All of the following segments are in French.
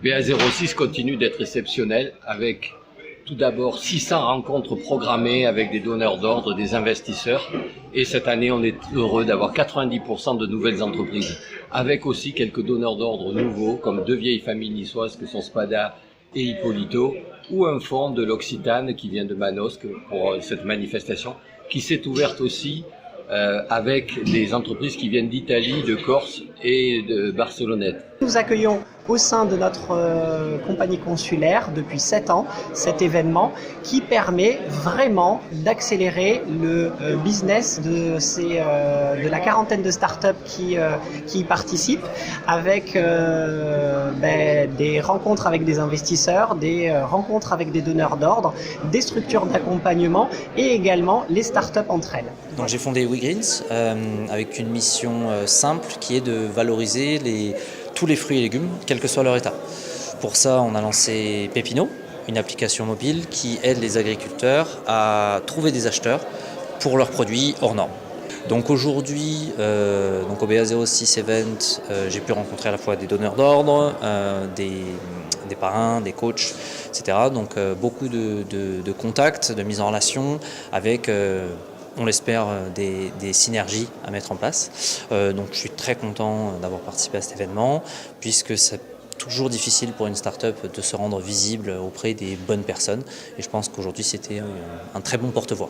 BA06 continue d'être exceptionnel avec tout d'abord 600 rencontres programmées avec des donneurs d'ordre, des investisseurs. Et cette année, on est heureux d'avoir 90% de nouvelles entreprises. Avec aussi quelques donneurs d'ordre nouveaux, comme deux vieilles familles niçoises que sont Spada et Hippolito, ou un fonds de l'Occitane qui vient de Manosque pour cette manifestation, qui s'est ouverte aussi avec des entreprises qui viennent d'Italie, de Corse et de Barcelonnette. Nous accueillons au sein de notre compagnie consulaire depuis 7 ans cet événement qui permet vraiment d'accélérer le business de la quarantaine de startups qui y participent avec des rencontres avec des investisseurs, des rencontres avec des donneurs d'ordre, des structures d'accompagnement et également les startups entre elles. Donc j'ai fondé WeGreens avec une mission simple qui est de valoriser tous les fruits et légumes, quel que soit leur état. Pour ça, on a lancé Pépino, une application mobile qui aide les agriculteurs à trouver des acheteurs pour leurs produits hors normes. Donc aujourd'hui, au BA06 Event, j'ai pu rencontrer à la fois des donneurs d'ordre, des parrains, des coachs, etc. Donc beaucoup de contacts, de mise en relation avec... on l'espère, des synergies à mettre en place. Donc je suis très content d'avoir participé à cet événement, puisque c'est toujours difficile pour une start-up de se rendre visible auprès des bonnes personnes. Et je pense qu'aujourd'hui, c'était un très bon porte-voix.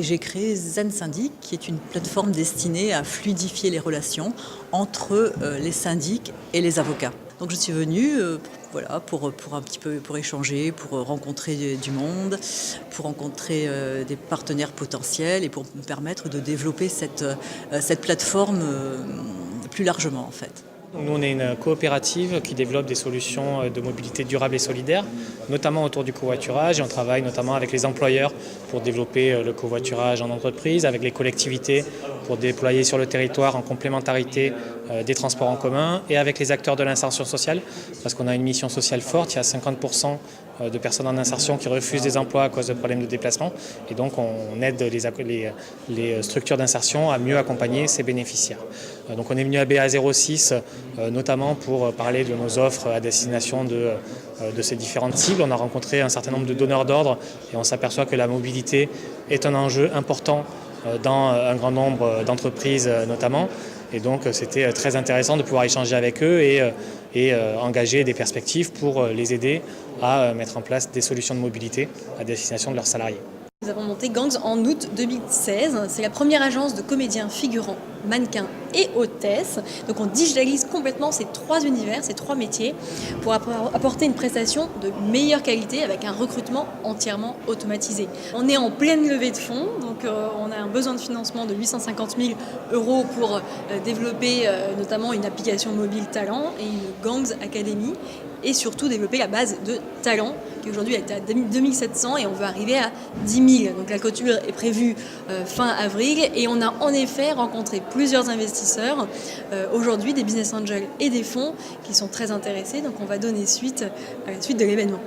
J'ai créé Zen Syndic, qui est une plateforme destinée à fluidifier les relations entre les syndics et les avocats. Donc je suis venue pour échanger, pour rencontrer du monde, pour rencontrer des partenaires potentiels et pour me permettre de développer cette plateforme plus largement en fait. Nous, on est une coopérative qui développe des solutions de mobilité durable et solidaire, notamment autour du covoiturage. Et on travaille notamment avec les employeurs pour développer le covoiturage en entreprise, avec les collectivités pour déployer sur le territoire en complémentarité des transports en commun et avec les acteurs de l'insertion sociale, parce qu'on a une mission sociale forte. Il y a 50% de personnes en insertion qui refusent des emplois à cause de problèmes de déplacement. Et donc, on aide les structures d'insertion à mieux accompagner ces bénéficiaires. Donc, on est venu à BA06 notamment pour parler de nos offres à destination de ces différentes cibles. On a rencontré un certain nombre de donneurs d'ordre et on s'aperçoit que la mobilité est un enjeu important dans un grand nombre d'entreprises notamment. Et donc c'était très intéressant de pouvoir échanger avec eux et engager des perspectives pour les aider à mettre en place des solutions de mobilité à destination de leurs salariés. Nous avons monté Gangs en août 2016. C'est la première agence de comédiens, figurants, mannequins et hôtesses. Donc on digitalise complètement ces trois univers, ces trois métiers pour apporter une prestation de meilleure qualité avec un recrutement entièrement automatisé. On est en pleine levée de fonds, donc on a un besoin de financement de 850 000 € pour développer notamment une application mobile talent et une Gangs Academy et surtout développer la base de talent qui aujourd'hui est à 2700 et on veut arriver à 10 000. Donc la clôture est prévue fin avril et on a en effet rencontré plusieurs investisseurs, aujourd'hui des business angels et des fonds qui sont très intéressés. Donc on va donner suite à la suite de l'événement.